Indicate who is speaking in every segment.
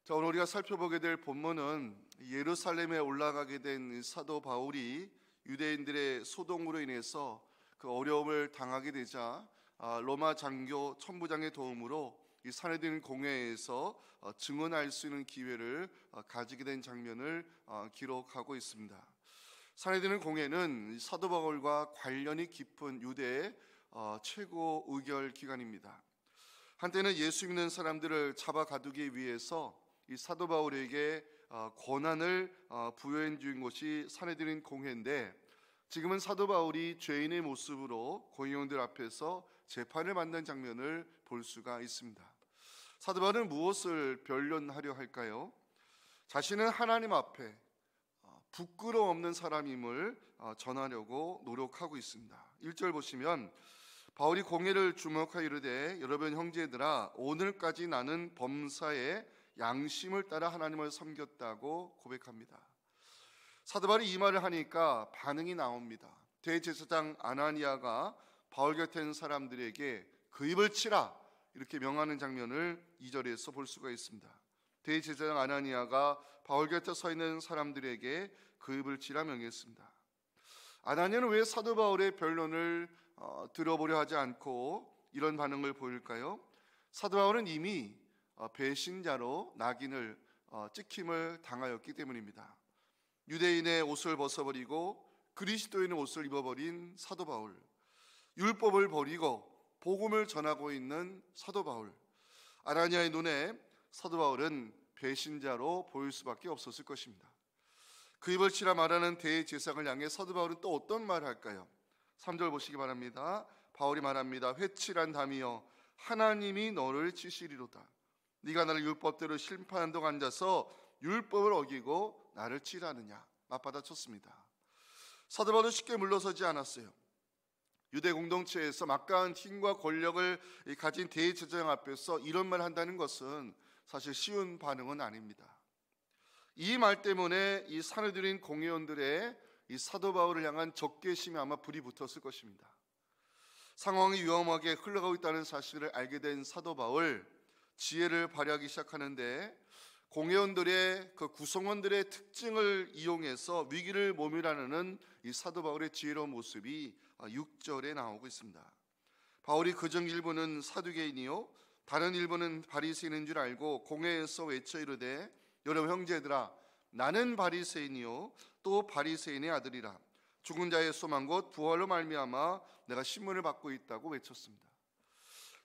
Speaker 1: 자, 오늘 우리가 살펴보게 될 본문은 예루살렘에 올라가게 된 사도 바울이 유대인들의 소동으로 인해서 그 어려움을 당하게 되자 로마 장교 천부장의 도움으로 이 사내들인 공회에서 증언할 수 있는 기회를 가지게 된 장면을 기록하고 있습니다. 사내들인 공회는 사도 바울과 관련이 깊은 유대의 최고 의결 기관입니다. 한때는 예수 믿는 사람들을 잡아 가두기 위해서 이 사도 바울에게 권한을 부여해 준 곳이 사내들인 공회인데, 지금은 사도 바울이 죄인의 모습으로 공회원들 앞에서 재판을 받는 장면을 볼 수가 있습니다. 사도 바울은 무엇을 변론하려 할까요? 자신은 하나님 앞에 부끄러움 없는 사람임을 전하려고 노력하고 있습니다. 1절 보시면 바울이 공회를 주목하여 이르되, 여러분 형제들아, 오늘까지 나는 범사에 양심을 따라 하나님을 섬겼다고 고백합니다. 사도 바울이 이 말을 하니까 반응이 나옵니다. 대제사장 아나니아가 바울 곁에 있는 사람들에게 그 입을 치라 이렇게 명하는 장면을 2절에서 볼 수가 있습니다. 대제사장 아나니아가 바울 곁에 서 있는 사람들에게 그 입을 치라 명했습니다. 아나니아는 왜 사도 바울의 변론을 들어보려 하지 않고 이런 반응을 보일까요? 사도 바울은 이미 배신자로 낙인을 찍힘을 당하였기 때문입니다. 유대인의 옷을 벗어버리고 그리스도인의 옷을 입어버린 사도 바울, 율법을 버리고 복음을 전하고 있는 사도 바울, 아나니아의 눈에 사도 바울은 배신자로 보일 수밖에 없었을 것입니다. 그 입을 치라 말하는 대제사장을 향해 사도 바울은 또 어떤 말을 할까요? 3절 보시기 바랍니다. 바울이 말합니다. 회칠한 담이여, 하나님이 너를 치시리로다. 네가 나를 율법대로 심판하는 동안 앉아서 율법을 어기고 나를 치라느냐. 맞받아쳤습니다. 사도 바울은 쉽게 물러서지 않았어요. 유대 공동체에서 막강한 힘과 권력을 가진 대제사장 앞에서 이런 말을 한다는 것은 사실 쉬운 반응은 아닙니다. 이 말 때문에 이 사내들인 공회원들의 이 사도 바울을 향한 적개심이 아마 불이 붙었을 것입니다. 상황이 위험하게 흘러가고 있다는 사실을 알게 된 사도 바울, 지혜를 발휘하기 시작하는데, 공회원들의 그 구성원들의 특징을 이용해서 위기를 모면하는 이 사도 바울의 지혜로운 모습이 6절에 나오고 있습니다. 바울이 그중 일부는 사두개인이요 다른 일부는 바리새인인 줄 알고 공회에서 외쳐 이르되, 여러분 형제들아, 나는 바리새인이요 또 바리새인의 아들이라. 죽은 자의 소망 곧 부활로 말미암아 내가 신문을 받고 있다고 외쳤습니다.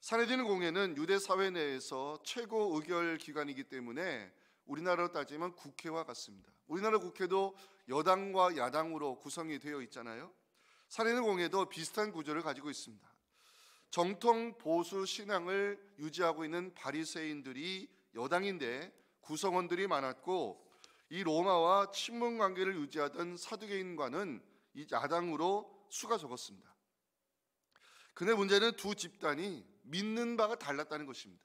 Speaker 1: 사내들인 공회는 유대 사회 내에서 최고 의결 기관이기 때문에 우리나라로 따지면 국회와 같습니다. 우리나라 국회도 여당과 야당으로 구성이 되어 있잖아요. 사내들인 공회도 비슷한 구조를 가지고 있습니다. 정통 보수 신앙을 유지하고 있는 바리새인들이 여당인데 구성원들이 많았고, 이 로마와 친분 관계를 유지하던 사두개인과는 이 야당으로 수가 적었습니다. 근데 문제는 두 집단이 믿는 바가 달랐다는 것입니다.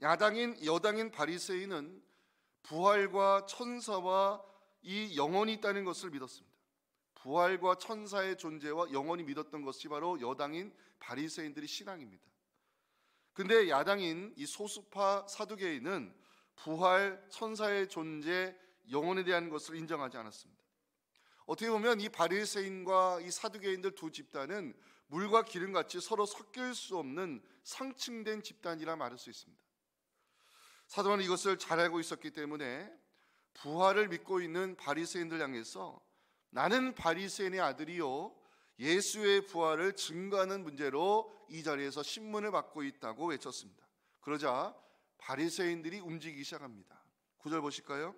Speaker 1: 여당인 바리새인은 부활과 천사와 이 영혼이 있다는 것을 믿었습니다. 부활과 천사의 존재와 영혼이 믿었던 것이 바로 여당인 바리새인들의 신앙입니다. 근데 야당인 이 소수파 사두개인은 부활, 천사의 존재, 영혼에 대한 것을 인정하지 않았습니다. 어떻게 보면 이 바리새인과 이 사두개인들 두 집단은 물과 기름같이 서로 섞일 수 없는 상층된 집단이라 말할 수 있습니다. 사도 바울은 이것을 잘 알고 있었기 때문에 부활을 믿고 있는 바리새인들 향해서 나는 바리새인의 아들이요 예수의 부활을 증거하는 문제로 이 자리에서 신문을 받고 있다고 외쳤습니다. 그러자 바리새인들이 움직이기 시작합니다. 9절 보실까요?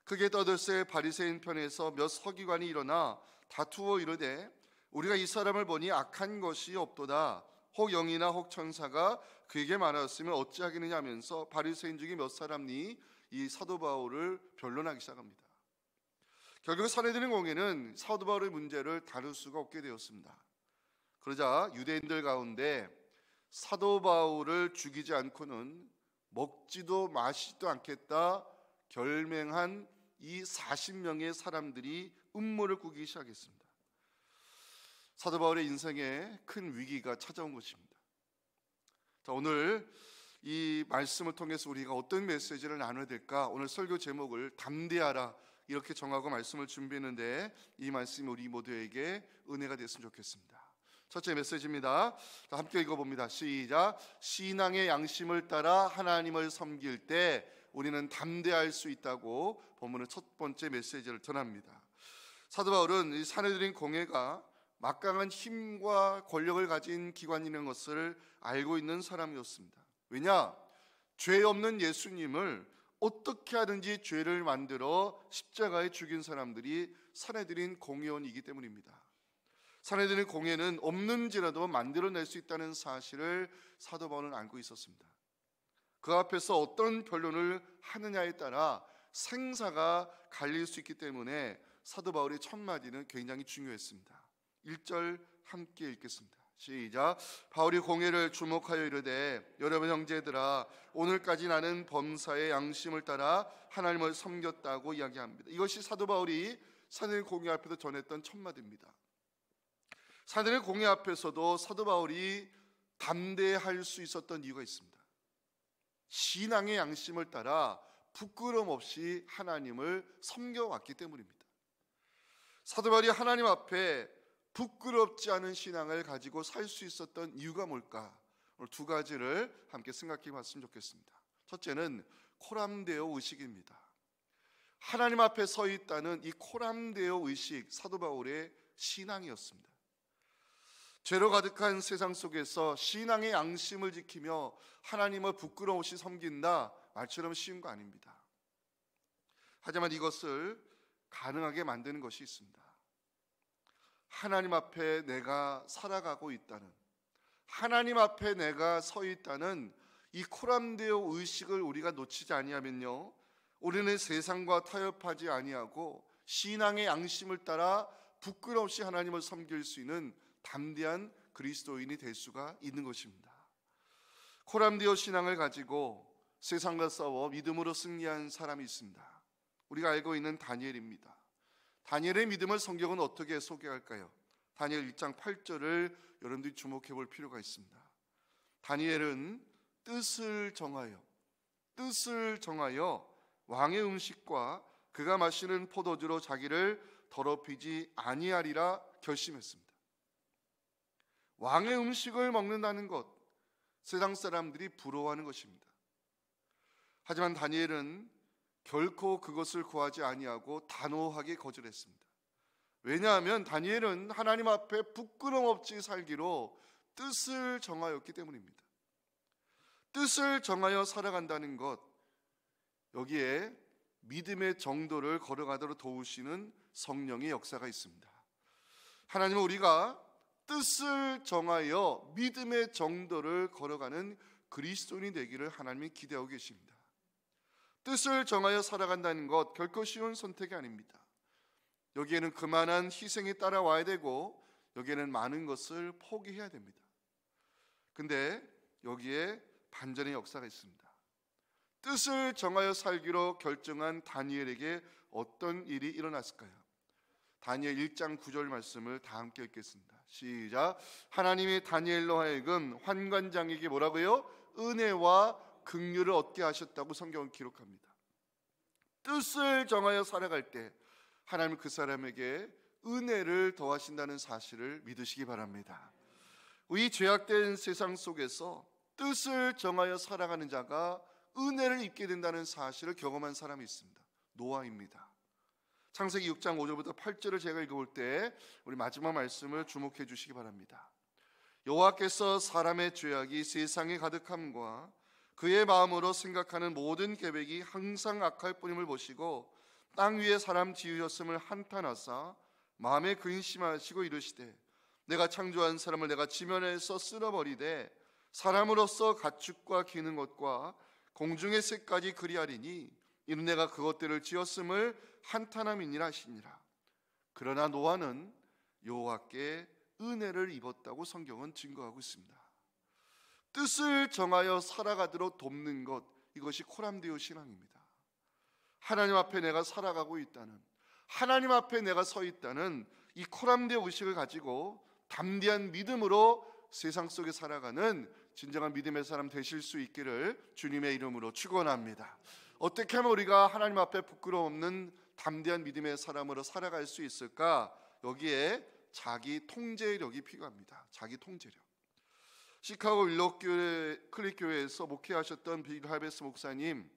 Speaker 1: 크게 떠들새 바리새인 편에서 몇 서기관이 일어나 다투어 이르되, 우리가 이 사람을 보니 악한 것이 없도다. 혹 영이나 혹 천사가 그에게 말하였으면 어찌하겠느냐 하면서 바리새인 중에 몇 사람이 이 사도 바울을 변론하기 시작합니다. 결국 사내들인 공회는 사도 바울의 문제를 다룰 수가 없게 되었습니다. 그러자 유대인들 가운데 사도 바울을 죽이지 않고는 먹지도 마시지도 않겠다 결맹한 이 40명의 사람들이 음모를 꾸기 시작했습니다. 사도 바울의 인생에 큰 위기가 찾아온 것입니다. 자, 오늘 이 말씀을 통해서 우리가 어떤 메시지를 나눠야 될까? 오늘 설교 제목을 담대하라 이렇게 정하고 말씀을 준비했는데 이 말씀이 우리 모두에게 은혜가 됐으면 좋겠습니다. 첫째 메시지입니다. 함께 읽어봅니다. 시작. 신앙의 양심을 따라 하나님을 섬길 때 우리는 담대할 수 있다고 본문의 첫 번째 메시지를 전합니다. 사도 바울은 이 산헤드린 공회가 막강한 힘과 권력을 가진 기관이라는 것을 알고 있는 사람이었습니다. 왜냐? 죄 없는 예수님을 어떻게 하든지 죄를 만들어 십자가에 죽인 사람들이 산헤드린 공회원이기 때문입니다. 산헤드린 공회는 없는지라도 만들어낼 수 있다는 사실을 사도 바울은 알고 있었습니다. 그 앞에서 어떤 변론을 하느냐에 따라 생사가 갈릴 수 있기 때문에 사도 바울의 첫 마디는 굉장히 중요했습니다. 1절 함께 읽겠습니다. 시작. 바울이 공회를 주목하여 이르되 여러분 형제들아 오늘까지 나는 범사의 양심을 따라 하나님을 섬겼다고 이야기합니다. 이것이 사도 바울이 산헤드린 공회 앞에서 전했던 첫 마디입니다. 산헤드린 공회 앞에서도 사도 바울이 담대할 수 있었던 이유가 있습니다. 신앙의 양심을 따라 부끄럼 없이 하나님을 섬겨왔기 때문입니다. 사도 바울이 하나님 앞에 부끄럽지 않은 신앙을 가지고 살 수 있었던 이유가 뭘까? 오늘 두 가지를 함께 생각해 봤으면 좋겠습니다. 첫째는 코람데오 의식입니다. 하나님 앞에 서 있다는 이 코람데오 의식, 사도 바울의 신앙이었습니다. 죄로 가득한 세상 속에서 신앙의 양심을 지키며 하나님을 부끄러움 없이 섬긴다, 말처럼 쉬운 거 아닙니다. 하지만 이것을 가능하게 만드는 것이 있습니다. 하나님 앞에 내가 살아가고 있다는, 하나님 앞에 내가 서 있다는 이 코람데오 의식을 우리가 놓치지 아니하면요, 우리는 세상과 타협하지 아니하고 신앙의 양심을 따라 부끄러움 없이 하나님을 섬길 수 있는 담대한 그리스도인이 될 수가 있는 것입니다. 코람데오 신앙을 가지고 세상과 싸워 믿음으로 승리한 사람이 있습니다. 우리가 알고 있는 다니엘입니다. 다니엘의 믿음을 성경은 어떻게 소개할까요? 다니엘 1장 8절을 여러분들이 주목해 볼 필요가 있습니다. 다니엘은 뜻을 정하여 왕의 음식과 그가 마시는 포도주로 자기를 더럽히지 아니하리라 결심했습니다. 왕의 음식을 먹는다는 것, 세상 사람들이 부러워하는 것입니다. 하지만 다니엘은 결코 그것을 구하지 아니하고 단호하게 거절했습니다. 왜냐하면 다니엘은 하나님 앞에 부끄럼 없이 살기로 뜻을 정하였기 때문입니다. 뜻을 정하여 살아간다는 것, 여기에 믿음의 정도를 걸어가도록 도우시는 성령의 역사가 있습니다. 하나님은 우리가 뜻을 정하여 믿음의 정도를 걸어가는 그리스도인이 되기를 하나님이 기대하고 계십니다. 뜻을 정하여 살아간다는 것 결코 쉬운 선택이 아닙니다. 여기에는 그만한 희생이 따라와야 되고 여기에는 많은 것을 포기해야 됩니다. 근데 여기에 반전의 역사가 있습니다. 뜻을 정하여 살기로 결정한 다니엘에게 어떤 일이 일어났을까요? 다니엘 1장 9절 말씀을 다 함께 읽겠습니다. 시작. 하나님이 다니엘로 하여금 환관장에게 뭐라고요? 은혜와 긍휼을 얻게 하셨다고 성경은 기록합니다. 뜻을 정하여 살아갈 때 하나님은 그 사람에게 은혜를 더하신다는 사실을 믿으시기 바랍니다. 이 죄악된 세상 속에서 뜻을 정하여 살아가는 자가 은혜를 입게 된다는 사실을 경험한 사람이 있습니다. 노아입니다. 창세기 6장 5절부터 8절을 제가 읽어볼 때 우리 마지막 말씀을 주목해 주시기 바랍니다. 여호와께서 사람의 죄악이 세상에 가득함과 그의 마음으로 생각하는 모든 계획이 항상 악할 뿐임을 보시고 땅 위에 사람 지으셨음을 한탄하사 마음에 근심하시고 이르시되 내가 창조한 사람을 내가 지면에서 쓸어버리되 사람으로서 가축과 기는 것과 공중의 새까지 그리하리니 이는 내가 그것들을 지었음을 한탄함이니라 하시니라. 그러나 노아는 여호와께 은혜를 입었다고 성경은 증거하고 있습니다. 뜻을 정하여 살아가도록 돕는 것, 이것이 코람데오 신앙입니다. 하나님 앞에 내가 살아가고 있다는, 하나님 앞에 내가 서 있다는 이 코람데오 의식을 가지고 담대한 믿음으로 세상 속에 살아가는 진정한 믿음의 사람 되실 수 있기를 주님의 이름으로 축원합니다. 어떻게 하면 우리가 하나님 앞에 부끄러움 없는 담대한 믿음의 사람으로 살아갈 수 있을까? 여기에 자기 통제력이 필요합니다. 자기 통제력. 시카고 윌록교회 클릭교회에서 목회하셨던 빌 하베스 목사님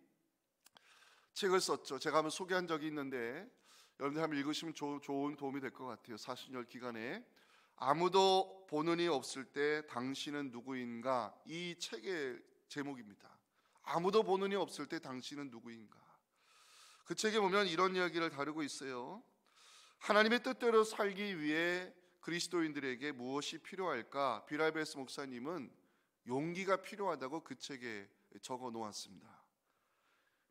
Speaker 1: 책을 썼죠. 제가 한번 소개한 적이 있는데 여러분들 한번 읽으시면 좋은 도움이 될 것 같아요. 사순절 기간에 아무도 보는 이 없을 때 당신은 누구인가? 이 책의 제목입니다. 아무도 보는 이 없을 때 당신은 누구인가? 그 책에 보면 이런 이야기를 다루고 있어요. 하나님의 뜻대로 살기 위해 그리스도인들에게 무엇이 필요할까? 빌 하베스 목사님은 용기가 필요하다고 그 책에 적어 놓았습니다.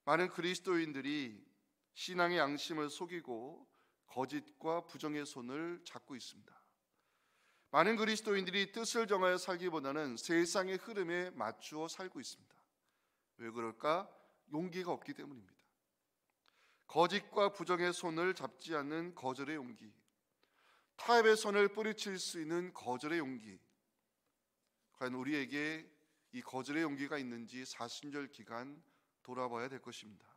Speaker 1: 많은 그리스도인들이 신앙의 양심을 속이고 거짓과 부정의 손을 잡고 있습니다. 많은 그리스도인들이 뜻을 정하여 살기보다는 세상의 흐름에 맞추어 살고 있습니다. 왜 그럴까? 용기가 없기 때문입니다. 거짓과 부정의 손을 잡지 않는 거절의 용기, 타협의 손을 뿌리칠 수 있는 거절의 용기. 과연 우리에게 이 거절의 용기가 있는지 사순절 기간 돌아봐야 될 것입니다.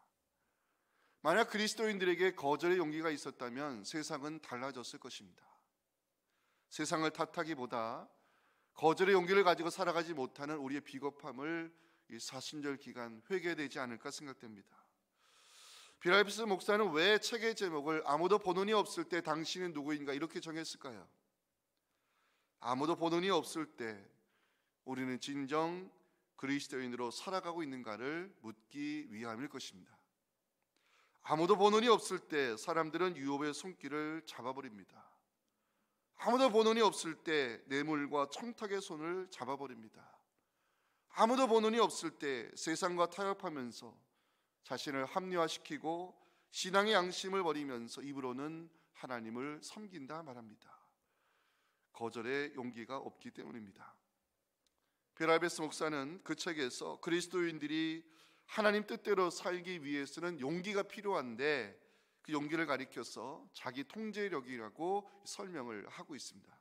Speaker 1: 만약 그리스도인들에게 거절의 용기가 있었다면 세상은 달라졌을 것입니다. 세상을 탓하기보다 거절의 용기를 가지고 살아가지 못하는 우리의 비겁함을 이 사순절 기간 회개되지 않을까 생각됩니다. 빌 하베스 목사는 왜 책의 제목을 아무도 보는 이 없을 때 당신은 누구인가 이렇게 정했을까요? 아무도 보는 이 없을 때 우리는 진정 그리스도인으로 살아가고 있는가를 묻기 위함일 것입니다. 아무도 보는 이 없을 때 사람들은 유혹의 손길을 잡아버립니다. 아무도 보는 이 없을 때 뇌물과 청탁의 손을 잡아버립니다. 아무도 보는 이 없을 때 세상과 타협하면서 자신을 합리화시키고 신앙의 양심을 버리면서 입으로는 하나님을 섬긴다 말합니다. 거절의 용기가 없기 때문입니다. 빌 하베스 목사는 그 책에서 그리스도인들이 하나님 뜻대로 살기 위해서는 용기가 필요한데 그 용기를 가리켜서 자기 통제력이라고 설명을 하고 있습니다.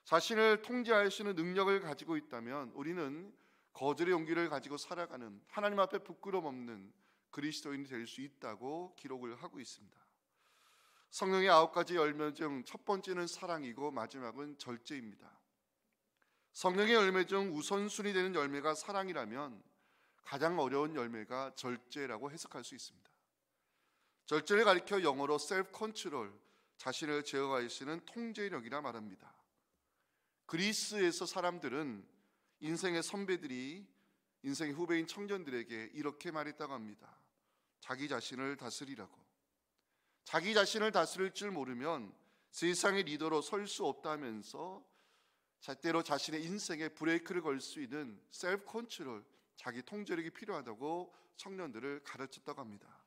Speaker 1: 자신을 통제할 수 있는 능력을 가지고 있다면 우리는 거절의 용기를 가지고 살아가는 하나님 앞에 부끄럼 없는 그리스도인이 될 수 있다고 기록을 하고 있습니다. 성령의 9가지 열매 중 첫 번째는 사랑이고 마지막은 절제입니다. 성령의 열매 중 우선순위 되는 열매가 사랑이라면 가장 어려운 열매가 절제라고 해석할 수 있습니다. 절제를 가리켜 영어로 self control, 자신을 제어하시는 통제력이라 말합니다. 그리스에서 사람들은 인생의 선배들이 인생의 후배인 청년들에게 이렇게 말했다고 합니다. 자기 자신을 다스리라고. 자기 자신을 다스릴 줄 모르면 세상의 리더로 설 수 없다면서 때로 자신의 인생에 브레이크를 걸 수 있는 셀프 컨트롤, 자기 통제력이 필요하다고 청년들을 가르쳤다고 합니다.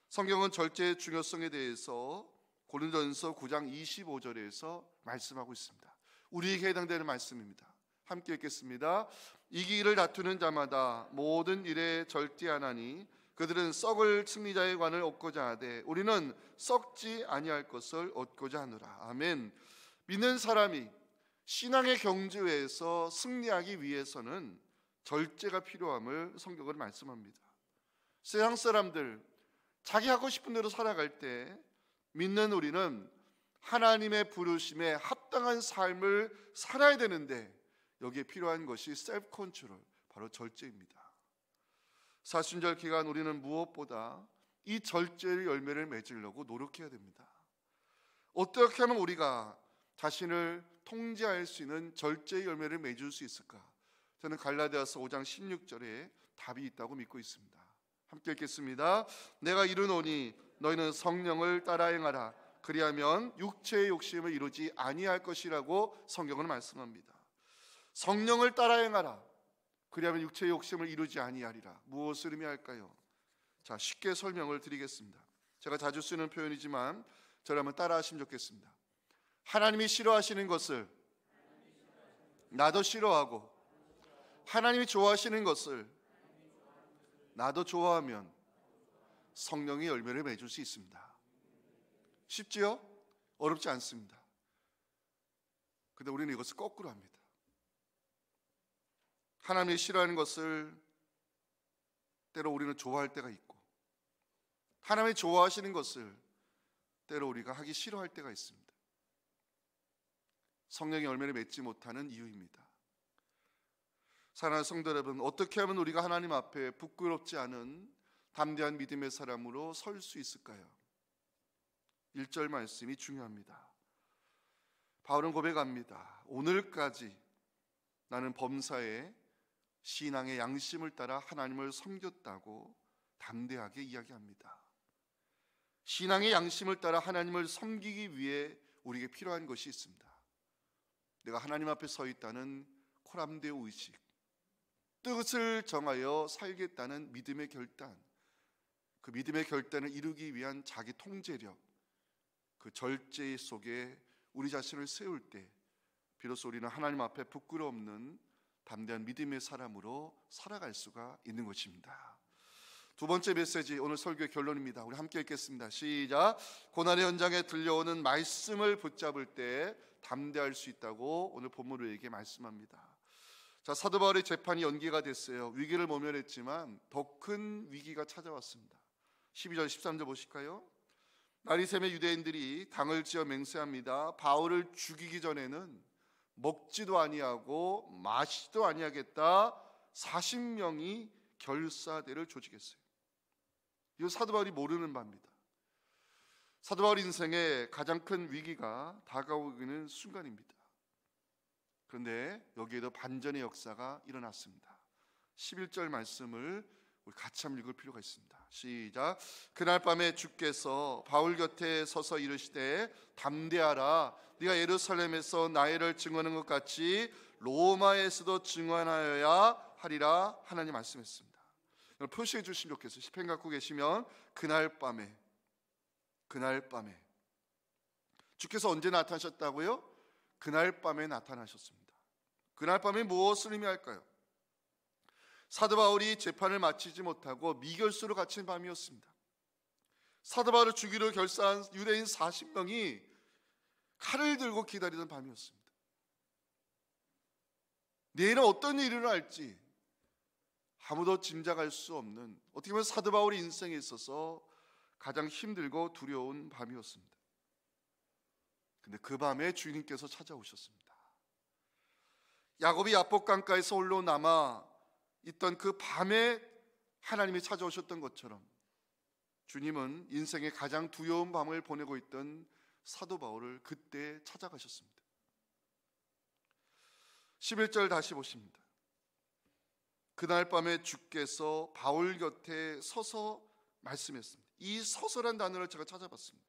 Speaker 1: 성경은 절제의 중요성에 대해서 고린도전서 9장 25절에서 말씀하고 있습니다. 우리에게 해당되는 말씀입니다. 함께 읽겠습니다. 이기기를 다투는 자마다 모든 일에 절제하나니 그들은 썩을 승리자의 관을 얻고자 하되 우리는 썩지 아니할 것을 얻고자 하노라. 아멘. 믿는 사람이 신앙의 경주에서 승리하기 위해서는 절제가 필요함을 성경은 말씀합니다. 세상 사람들 자기 하고 싶은 대로 살아갈 때 믿는 우리는 하나님의 부르심에 합당한 삶을 살아야 되는데 여기에 필요한 것이 셀프 컨트롤, 바로 절제입니다. 사순절 기간 우리는 무엇보다 이 절제의 열매를 맺으려고 노력해야 됩니다. 어떻게 하면 우리가 자신을 통제할 수 있는 절제의 열매를 맺을 수 있을까? 저는 갈라디아서 5장 16절에 답이 있다고 믿고 있습니다. 함께 읽겠습니다. 내가 이르노니 너희는 성령을 따라 행하라. 그리하면 육체의 욕심을 이루지 아니할 것이라고 성경은 말씀합니다. 성령을 따라 행하라. 그리하면 육체의 욕심을 이루지 아니하리라. 무엇을 의미할까요? 자, 쉽게 설명을 드리겠습니다. 제가 자주 쓰는 표현이지만 저를 한번 따라 하시면 좋겠습니다. 하나님이 싫어하시는 것을 나도 싫어하고 하나님이 좋아하시는 것을 나도 좋아하면 성령의 열매를 맺을 수 있습니다. 쉽지요? 어렵지 않습니다. 근데 우리는 이것을 거꾸로 합니다. 하나님이 싫어하는 것을 때로 우리는 좋아할 때가 있고, 하나님이 좋아하시는 것을 때로 우리가 하기 싫어할 때가 있습니다. 성령의 열매를 맺지 못하는 이유입니다. 사랑하는 성도 여러분, 어떻게 하면 우리가 하나님 앞에 부끄럽지 않은 담대한 믿음의 사람으로 설 수 있을까요? 1절 말씀이 중요합니다. 바울은 고백합니다. 오늘까지 나는 범사에 신앙의 양심을 따라 하나님을 섬겼다고 담대하게 이야기합니다. 신앙의 양심을 따라 하나님을 섬기기 위해 우리에게 필요한 것이 있습니다. 내가 하나님 앞에 서 있다는 코람데오 의식, 뜻을 정하여 살겠다는 믿음의 결단, 그 믿음의 결단을 이루기 위한 자기 통제력, 그 절제 속에 우리 자신을 세울 때 비로소 우리는 하나님 앞에 부끄러움 없는 담대한 믿음의 사람으로 살아갈 수가 있는 것입니다. 두 번째 메시지, 오늘 설교의 결론입니다. 우리 함께 읽겠습니다. 시작. 고난의 현장에 들려오는 말씀을 붙잡을 때 담대할 수 있다고 오늘 본문을 우리에게 말씀합니다. 자, 사도 바울의 재판이 연기가 됐어요. 위기를 모면했지만 더 큰 위기가 찾아왔습니다. 12절 13절 보실까요? 날이 새며 유대인들이 당을 지어 맹세합니다. 바울을 죽이기 전에는 먹지도 아니하고 마시지도 아니하겠다. 40명이 결사대를 조직했어요. 이거 사도 바울이 모르는 바입니다. 사도 바울 인생의 가장 큰 위기가 다가오는 순간입니다. 그런데 여기에도 반전의 역사가 일어났습니다. 11절 말씀을 우리 같이 한번 읽을 필요가 있습니다. 시작. 그날 밤에 주께서 바울 곁에 서서 이르시되 담대하라. 네가 예루살렘에서 나를 증언한 것 같이 로마에서도 증언하여야 하리라. 하나님 말씀했습니다. 표시해 주시면 좋겠어요. 시편 갖고 계시면 그날 밤에 주께서 언제 나타나셨다고요? 그날 밤에 나타나셨습니다. 그날 밤에 무엇을 의미할까요? 사도 바울이 재판을 마치지 못하고 미결수로 갇힌 밤이었습니다. 사도 바울을 죽이려 결사한 유대인 40명이 칼을 들고 기다리던 밤이었습니다. 내일은 어떤 일이 일어날지 아무도 짐작할 수 없는, 어떻게 보면 사도 바울의 인생에 있어서 가장 힘들고 두려운 밤이었습니다. 근데 그 밤에 주님께서 찾아오셨습니다. 야곱이 야복강가에서 홀로 남아 있던 그 밤에 하나님이 찾아오셨던 것처럼 주님은 인생의 가장 두려운 밤을 보내고 있던 사도 바울을 그때 찾아가셨습니다. 11절 다시 보십니다. 그날 밤에 주께서 바울 곁에 서서 말씀했습니다. 이 서서란 단어를 제가 찾아봤습니다.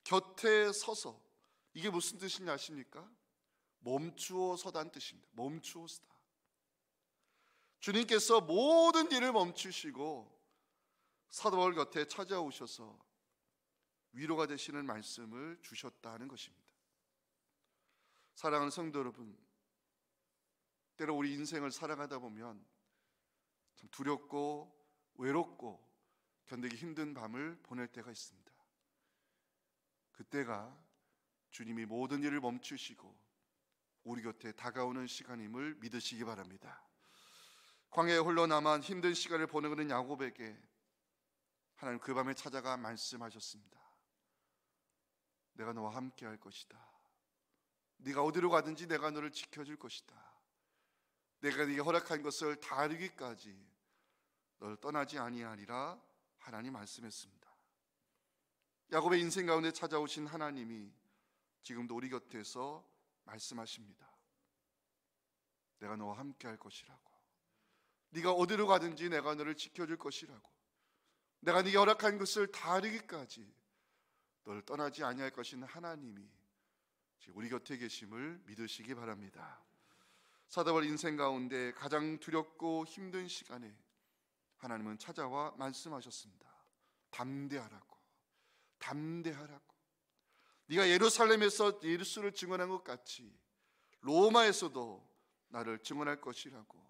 Speaker 1: 곁에 서서, 이게 무슨 뜻인지 아십니까? 멈추어 서다는 뜻입니다. 멈추어 서다. 주님께서 모든 일을 멈추시고 사도 바울 곁에 찾아오셔서 위로가 되시는 말씀을 주셨다는 것입니다. 사랑하는 성도 여러분, 때로 우리 인생을 살아가다 보면 참 두렵고 외롭고 견디기 힘든 밤을 보낼 때가 있습니다. 그때가 주님이 모든 일을 멈추시고 우리 곁에 다가오는 시간임을 믿으시기 바랍니다. 광야에 홀로 남아 힘든 시간을 보내고 있는 야곱에게 하나님 그 밤에 찾아가 말씀하셨습니다. 내가 너와 함께 할 것이다. 네가 어디로 가든지 내가 너를 지켜줄 것이다. 내가 네게 허락한 것을 다 이루기까지 너를 떠나지 아니하리라. 하나님 말씀했습니다. 야곱의 인생 가운데 찾아오신 하나님이 지금도 우리 곁에서 말씀하십니다. 내가 너와 함께 할 것이라고. 네가 어디로 가든지 내가 너를 지켜줄 것이라고. 내가 네게 허락한 것을 다 이루기까지 너를 떠나지 아니할 것인 하나님이 지금 우리 곁에 계심을 믿으시기 바랍니다. 사도 바울 인생 가운데 가장 두렵고 힘든 시간에 하나님은 찾아와 말씀하셨습니다. 담대하라고. 담대하라고. 네가 예루살렘에서 예수를 증언한 것 같이 로마에서도 나를 증언할 것이라고.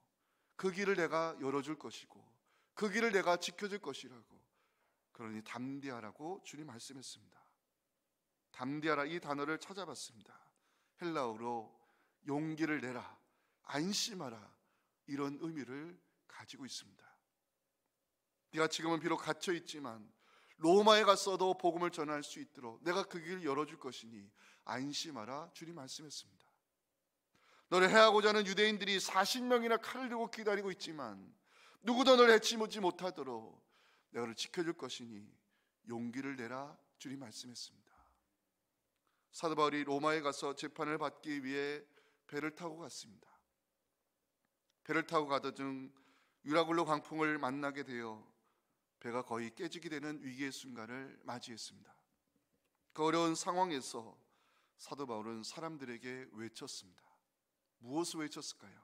Speaker 1: 그 길을 내가 열어줄 것이고 그 길을 내가 지켜줄 것이라고. 그러니 담대하라고 주님 말씀했습니다. 담대하라, 이 단어를 찾아봤습니다. 헬라어로 용기를 내라, 안심하라, 이런 의미를 가지고 있습니다. 네가 지금은 비록 갇혀 있지만 로마에 갔어도 복음을 전할 수 있도록 내가 그 길을 열어줄 것이니 안심하라, 주님 말씀했습니다. 너를 해하고자 하는 유대인들이 40명이나 칼을 들고 기다리고 있지만 누구도 너를 해치지 못하도록 내가 너를 지켜줄 것이니 용기를 내라, 주님 말씀했습니다. 사도 바울이 로마에 가서 재판을 받기 위해 배를 타고 갔습니다. 배를 타고 가던 중 유라굴로 광풍을 만나게 되어 배가 거의 깨지게 되는 위기의 순간을 맞이했습니다. 그 어려운 상황에서 사도 바울은 사람들에게 외쳤습니다. 무엇을 외쳤을까요?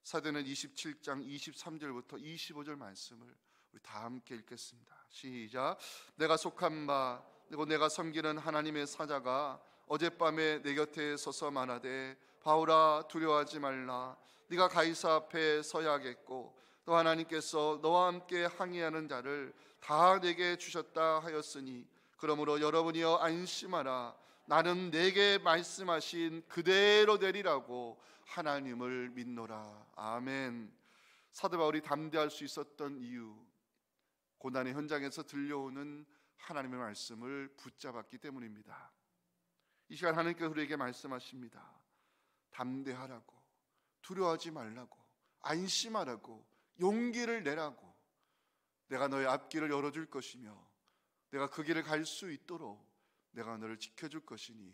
Speaker 1: 사도는 27장 23절부터 25절 말씀을 우리 다 함께 읽겠습니다. 시작. 내가 속한 바 그리고 내가 섬기는 하나님의 사자가 어젯밤에 내 곁에 서서 말하되 바울아 두려워하지 말라. 네가 가이사 앞에 서야겠고 또 하나님께서 너와 함께 항의하는 자를 다 내게 주셨다 하였으니 그러므로 여러분이여 안심하라. 나는 내게 말씀하신 그대로 되리라고 하나님을 믿노라. 아멘. 사도 바울이 담대할 수 있었던 이유, 고난의 현장에서 들려오는 하나님의 말씀을 붙잡았기 때문입니다. 이 시간 하나님께서 우리에게 말씀하십니다. 담대하라고, 두려워하지 말라고, 안심하라고, 용기를 내라고. 내가 너의 앞길을 열어줄 것이며 내가 그 길을 갈 수 있도록 내가 너를 지켜줄 것이니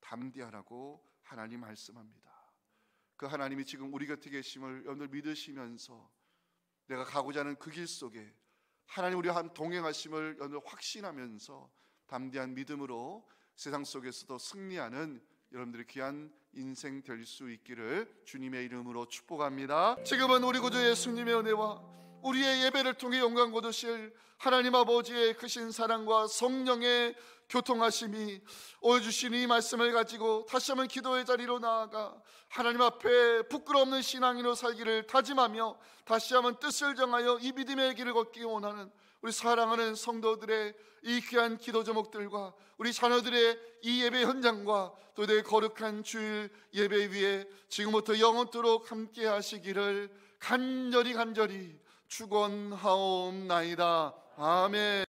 Speaker 1: 담대하라고 하나님 말씀합니다. 그 하나님이 지금 우리 곁에 계심을 여러분들 믿으시면서 내가 가고자 하는 그 길 속에 하나님 우리와 함께 동행하심을 여러분들 확신하면서 담대한 믿음으로 세상 속에서도 승리하는 여러분들의 귀한 인생 될 수 있기를 주님의 이름으로 축복합니다. 지금은 우리 구주 예수님의 은혜와 우리의 예배를 통해 영광 거두실 하나님 아버지의 크신 사랑과 성령의 교통하심이 오해 주신 이 말씀을 가지고 다시 한번 기도의 자리로 나아가 하나님 앞에 부끄러움없는 신앙인으로 살기를 다짐하며 다시 한번 뜻을 정하여 이 믿음의 길을 걷기 원하는 우리 사랑하는 성도들의 이 귀한 기도 제목들과 우리 자녀들의 이 예배 현장과 또 내 거룩한 주일 예배 위에 지금부터 영원토록 함께 하시기를 간절히 축원하옵나이다. 아멘.